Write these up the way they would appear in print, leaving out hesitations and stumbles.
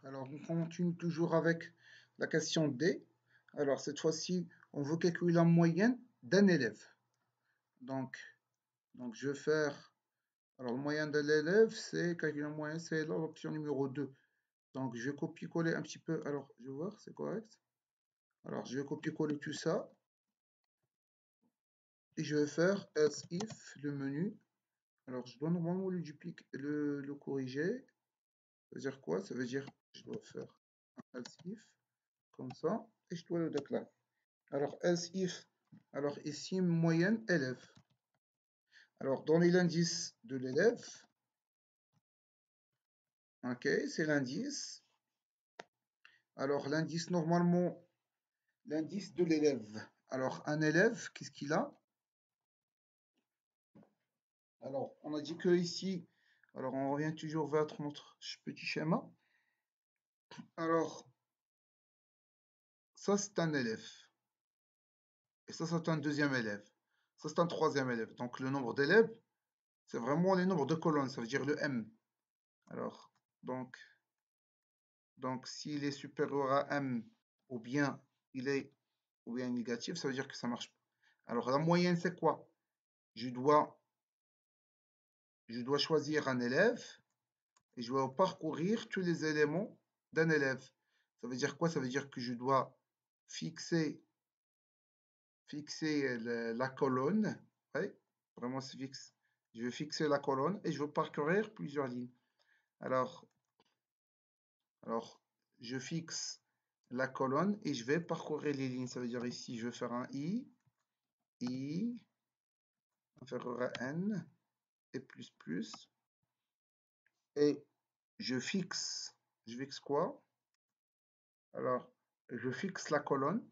Alors, on continue toujours avec la question D. Alors, cette fois-ci, on veut calculer la moyenne d'un élève. Donc, je vais faire. Alors, le moyen de l'élève, c'est calculer la moyenne, c'est l'option numéro 2. Donc, je vais copier-coller un petit peu. Alors, je vais voir, c'est correct. Alors, je vais copier-coller tout ça. Et je vais faire else if, le menu. Alors, je dois normalement le dupliquer, le corriger. Ça veut dire quoi? Ça veut dire je dois faire un else if, comme ça, et je dois le déclarer. Alors, else if, alors ici, moyenne élève. Alors, donner l'indice de l'élève. Ok, c'est l'indice. Alors, l'indice, normalement, l'indice de l'élève. Alors, un élève, qu'est-ce qu'il a? Alors, on a dit que ici, alors on revient toujours vers notre petit schéma. Alors, ça, c'est un élève. Et ça, c'est un deuxième élève. Ça, c'est un troisième élève. Donc, le nombre d'élèves, c'est vraiment les nombres de colonnes. Ça veut dire le M. Alors, donc s'il est supérieur à M, ou bien il est ou bien négatif, ça veut dire que ça marche pas. Alors, la moyenne, c'est quoi? Je dois choisir un élève et je dois parcourir tous les éléments d'un élève. Ça veut dire quoi? Ça veut dire que je dois fixer la colonne. Ouais, vraiment, c'est fixe. Je vais fixer la colonne et je veux parcourir plusieurs lignes. Alors, je fixe la colonne et je vais parcourir les lignes. Ça veut dire ici, je vais faire un I inférieur à N et plus. Et je fixe quoi? Alors, je fixe la colonne.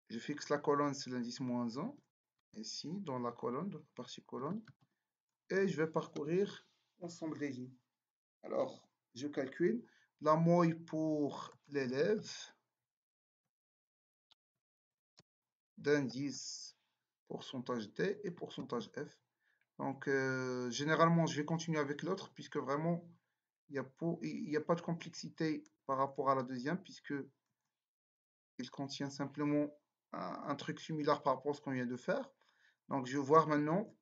Je fixe la colonne, c'est l'indice -1. Ici, dans la colonne, dans la partie colonne. Et je vais parcourir l'ensemble des lignes. Alors, je calcule la moyenne pour l'élève d'indice pourcentage D et pourcentage F. Donc, généralement, je vais continuer avec l'autre puisque vraiment, il n'y a pas de complexité par rapport à la deuxième puisque il contient simplement un truc similaire par rapport à ce qu'on vient de faire. Donc, je vais voir maintenant,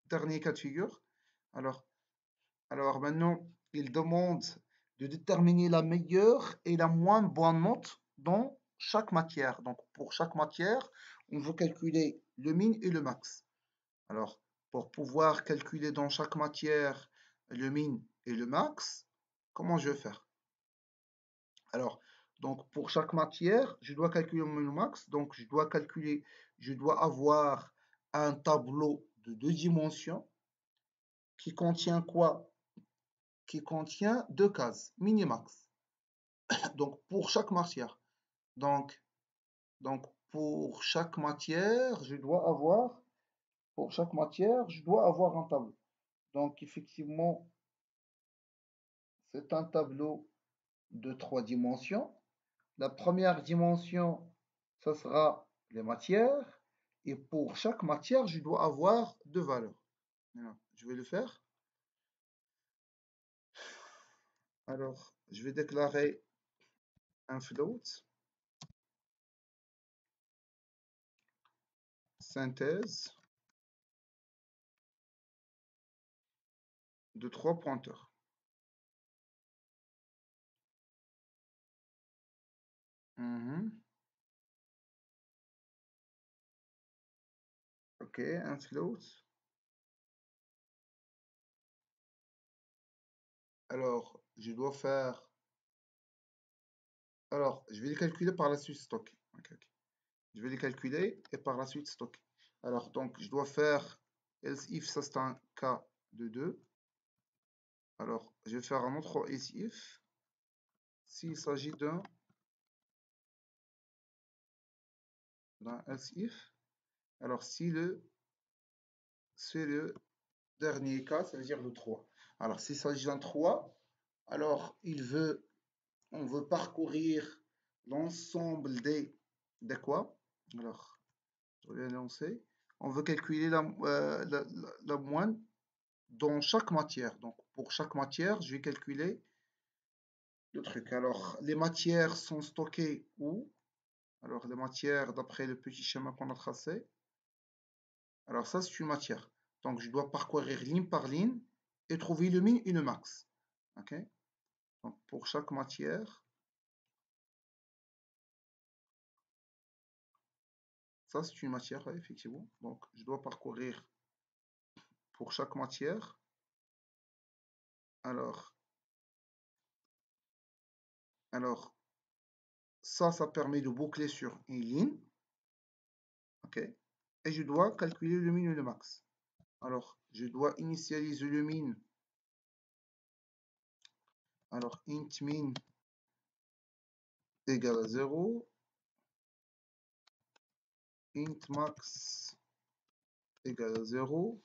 dernier cas de figure. Alors maintenant, il demande de déterminer la meilleure et la moins bonne note dans chaque matière. Donc, pour chaque matière, on veut calculer le min et le max. Alors, pour pouvoir calculer dans chaque matière le min et le max, comment je vais faire? Alors, donc pour chaque matière, je dois calculer mon max. Donc, je dois avoir un tableau de 2 dimensions qui contient quoi? Qui contient 2 cases, minimax. Donc, pour chaque matière. Donc, pour chaque matière, je dois avoir un tableau. Donc, effectivement, c'est un tableau de 3 dimensions. La première dimension, ça sera les matières. Et pour chaque matière, je dois avoir 2 valeurs. Voilà. Je vais le faire. Alors, je vais déclarer un float, synthèse de 3 pointeurs. Ok, un float. Alors, je dois faire. Alors, je vais les calculer par la suite stock. Ok. Je vais les calculer et par la suite stock. Alors, donc, je dois faire else if, ça c'est un cas de 2. Alors, je vais faire un autre else if. S'il s'agit d'un else if. Alors, si c'est le dernier cas, ça veut dire le 3. Alors, s'il s'agit d'un 3, alors on veut parcourir l'ensemble des quoi? Alors, je vais lancer. On veut calculer la moyenne dans chaque matière. Donc, pour chaque matière, je vais calculer le truc. Alors, les matières sont stockées où? Alors, les matières, d'après le petit schéma qu'on a tracé. Alors, ça, c'est une matière. Donc, je dois parcourir ligne par ligne et trouver le min et le max. OK? Donc, pour chaque matière, ça, c'est une matière, ouais, effectivement. Donc, je dois parcourir pour chaque matière. Alors, alors ça permet de boucler sur une ligne. OK? Et je dois calculer le min et le max. Alors, je dois initialiser le min. Alors, int min égale à 0. Int max égale à 0.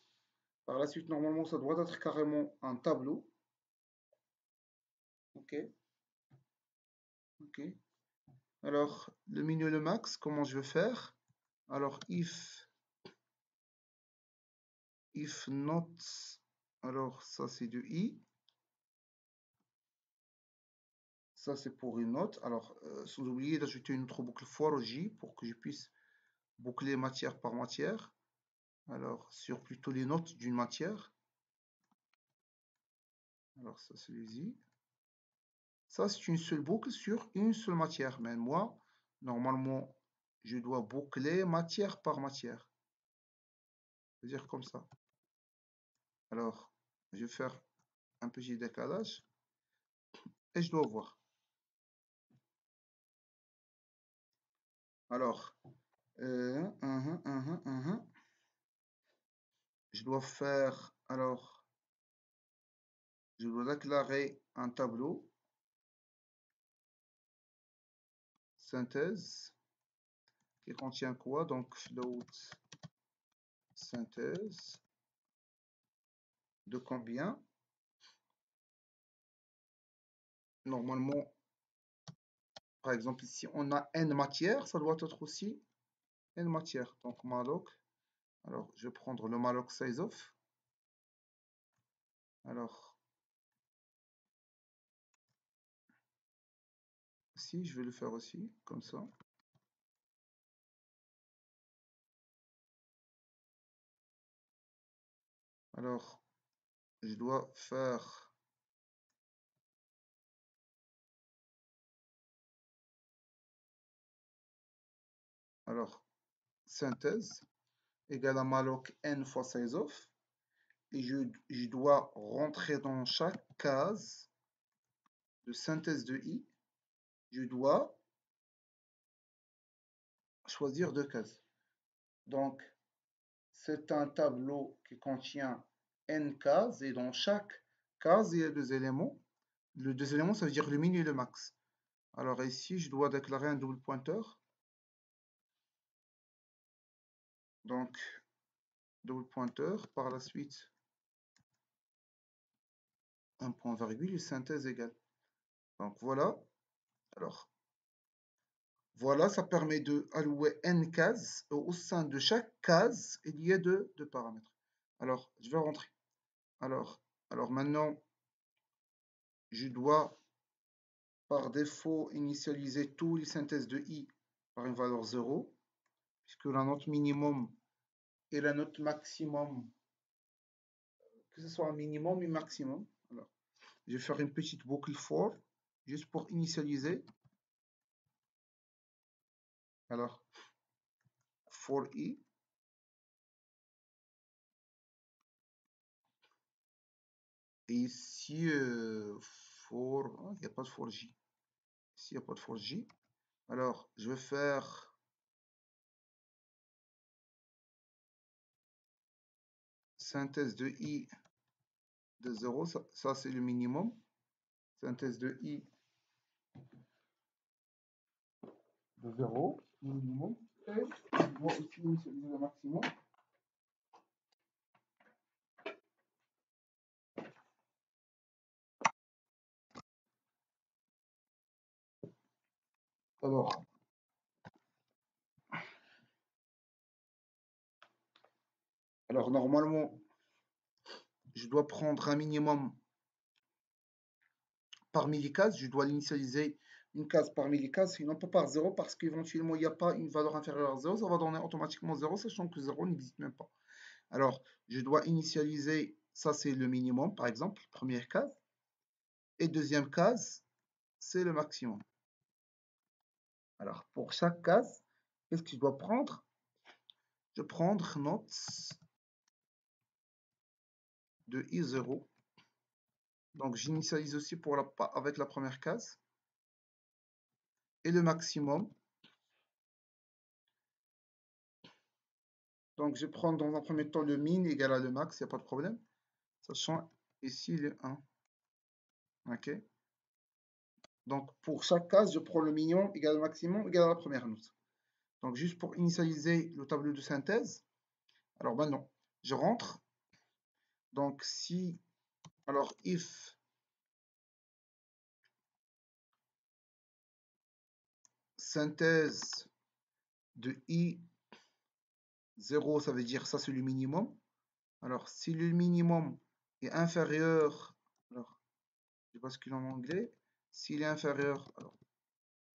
Par la suite, normalement, ça doit être carrément un tableau. OK? OK. Alors, le min et le max, comment je vais faire? Alors, if not, alors ça c'est de i. Ça, c'est pour une note. Alors, sans oublier d'ajouter une autre boucle for j pour que je puisse boucler matière par matière. Alors, sur plutôt les notes d'une matière. Alors, ça, c'est les i. Ça, c'est une seule boucle sur une seule matière. Mais moi, normalement, je dois boucler matière par matière. C'est-à-dire comme ça. Alors, je vais faire un petit décalage. Et je dois voir. Alors, je dois faire, alors, je dois déclarer un tableau, synthèse, qui contient quoi? Donc, float synthèse, de combien? Normalement, par exemple, ici, on a n matières, ça doit être aussi n matières. Donc, malloc, alors, je vais prendre le malloc sizeof. Alors, si, je vais le faire aussi, comme ça. Alors, je dois faire, alors, synthèse égale à malloc n fois sizeof. Et je dois rentrer dans chaque case de synthèse de i. Je dois choisir deux cases. Donc, c'est un tableau qui contient n cases et dans chaque case, il y a deux éléments. Le deux éléments, ça veut dire le min et le max. Alors ici, je dois déclarer un double pointeur. Donc, double pointeur, par la suite, un point virgule et synthèse égale. Donc voilà. Alors, voilà, ça permet de allouer n cases. Au sein de chaque case, il y a deux paramètres. Alors, je vais rentrer. Alors, maintenant, je dois par défaut initialiser tous les synthèses de i par une valeur 0, puisque la note minimum et la note maximum, que ce soit un minimum et maximum. Alors, je vais faire une petite boucle for, juste pour initialiser. Alors, for i. Et ici, for, il n'y a pas de for j. Ici, il n'y a pas de for j. Alors, je vais faire synthèse de i de 0, ça c'est le minimum. Synthèse de i de 0, le minimum. Et je dois aussi initialiser le maximum. Alors normalement, je dois prendre un minimum par millicase, je dois l'initialiser une case par millicase, sinon pas par 0, parce qu'éventuellement il n'y a pas une valeur inférieure à 0, ça va donner automatiquement 0, sachant que 0 n'existe même pas. Alors, je dois initialiser, ça c'est le minimum, par exemple, première case, et deuxième case, c'est le maximum. Alors, pour chaque case, qu'est-ce que je dois prendre? Je vais prendre note de I0. Donc, j'initialise aussi avec la première case. Et le maximum. Donc, je prends dans un premier temps le min égal à le max, il n'y a pas de problème. Sachant ici le 1. OK. Donc, pour chaque case, je prends le minimum égal au maximum égal à la première note. Donc, juste pour initialiser le tableau de synthèse. Alors, maintenant, je rentre. Donc, si, alors, if synthèse de I0, ça veut dire ça, c'est le minimum. Alors, si le minimum est inférieur, alors, je bascule en anglais. S'il est inférieur, alors,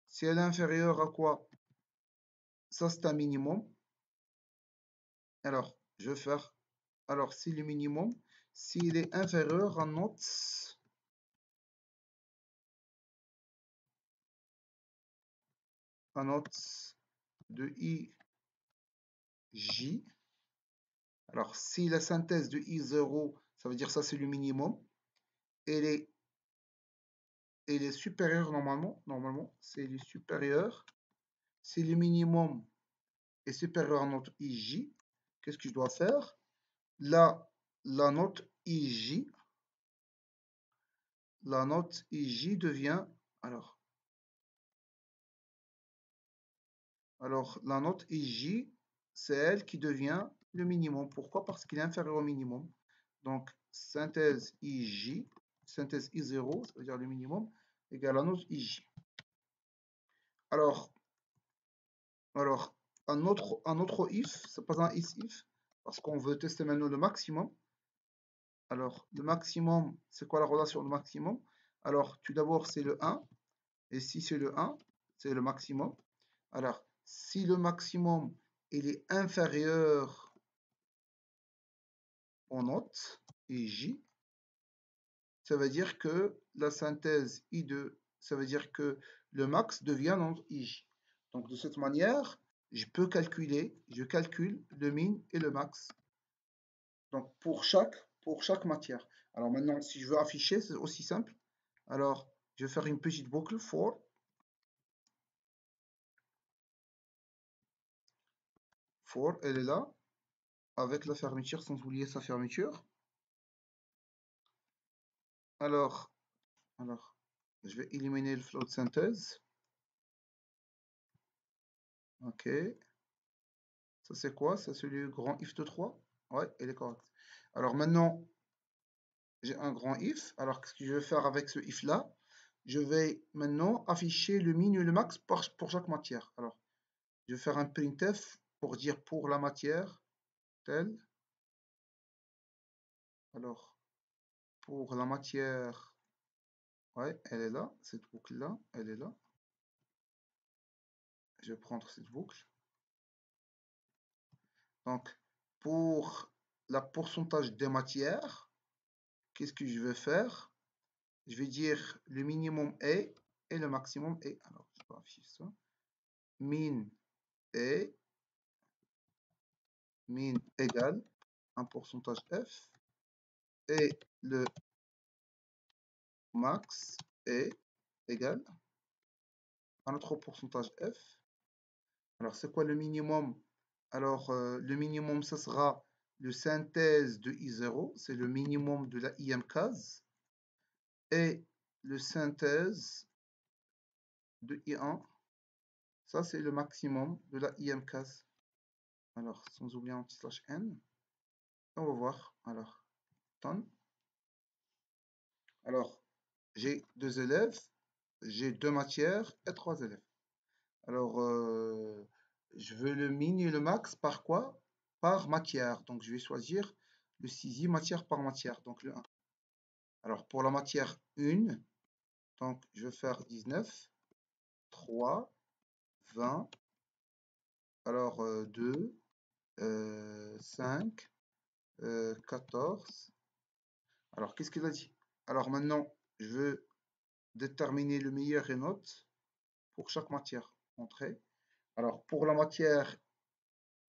si elle est inférieure à quoi? Ça, c'est un minimum. Alors, je vais faire. Alors, si le minimum, s'il est inférieur à note de IJ. Alors, si la synthèse de I0, ça veut dire ça, c'est le minimum. Elle est supérieure normalement. Normalement, c'est le supérieur. Si le minimum est supérieur à notre IJ, qu'est-ce que je dois faire? Là, la note IJ devient, alors la note IJ, c'est elle qui devient le minimum. Pourquoi? Parce qu'il est inférieur au minimum. Donc, synthèse IJ, synthèse I0, ça veut dire le minimum, égale à note IJ. Alors, un autre if, c'est pas un if, parce qu'on veut tester maintenant le maximum. Alors, le maximum, c'est quoi la relation de maximum? Alors, tout d'abord, c'est le 1. Et si c'est le 1, c'est le maximum. Alors, si le maximum il est inférieur aux notes, IJ, ça veut dire que la synthèse I2, ça veut dire que le max devient notre IJ. Donc, de cette manière, je calcule le min et le max. Donc, pour chaque matière. Alors maintenant, si je veux afficher, c'est aussi simple. Alors, je vais faire une petite boucle for. For, elle est là, avec la fermeture, sans oublier sa fermeture. Alors, je vais éliminer le flow de synthèse. OK. Ça, c'est quoi? Ça, c'est le grand if de 3. Ouais, elle est correcte. Alors maintenant, j'ai un grand if. Alors, qu'est-ce que je vais faire avec ce if-là? Je vais maintenant afficher le min et le max pour chaque matière. Alors, je vais faire un printf pour dire pour la matière telle. Alors, pour la matière, ouais, elle est là. Cette boucle-là, elle est là. Je vais prendre cette boucle. Donc, pour la pourcentage des matières, qu'est-ce que je vais faire? Je vais dire le minimum est et le maximum est. Alors, je vais afficher ça. Min est, min égale un pourcentage F et le max est égal à notre pourcentage F. Alors, c'est quoi le minimum? Alors, le minimum, ce sera le synthèse de I0, c'est le minimum de la IM case, et le synthèse de I1, ça c'est le maximum de la IM case. Alors, sans oublier un petit slash n, on va voir. Alors, tonne. Alors, j'ai 2 élèves, j'ai 2 matières et 3 élèves. Alors, je veux le min et le max par quoi? Par matière. Donc, je vais choisir le 6e matière par matière, donc le 1. Alors, pour la matière 1, Donc, je vais faire 19, 3, 20, alors 2, 5, 14. Alors, qu'est-ce qu'il a dit? Alors maintenant, je veux déterminer le meilleur et note pour chaque matière. Entrée. Alors, pour la matière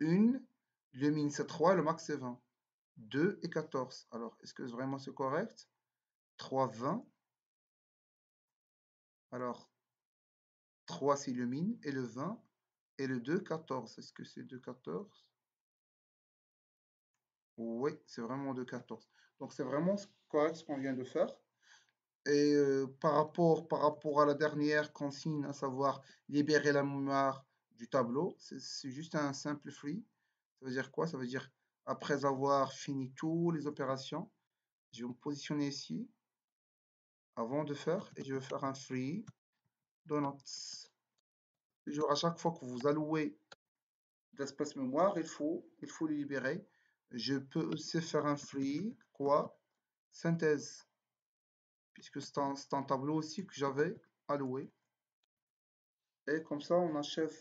1, le min c'est 3, le max c'est 20. 2 et 14. Alors, est-ce que vraiment c'est correct? 3, 20. Alors, 3 c'est le min et le 20. Et le 2, 14. Est-ce que c'est 2, 14? Oui, c'est vraiment 2, 14. Donc, c'est vraiment correct ce qu'on vient de faire. Et par rapport à la dernière consigne, à savoir libérer la mémoire du tableau, c'est juste un simple free. Ça veut dire quoi? Ça veut dire après avoir fini toutes les opérations, je vais me positionner ici avant de faire et je vais faire un free donuts. Toujours à chaque fois que vous allouez de l'espace mémoire, il faut le libérer. Je peux aussi faire un free quoi? Synthèse, puisque c'est un tableau aussi que j'avais alloué. Et comme ça, on achève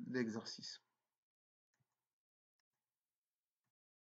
l'exercice.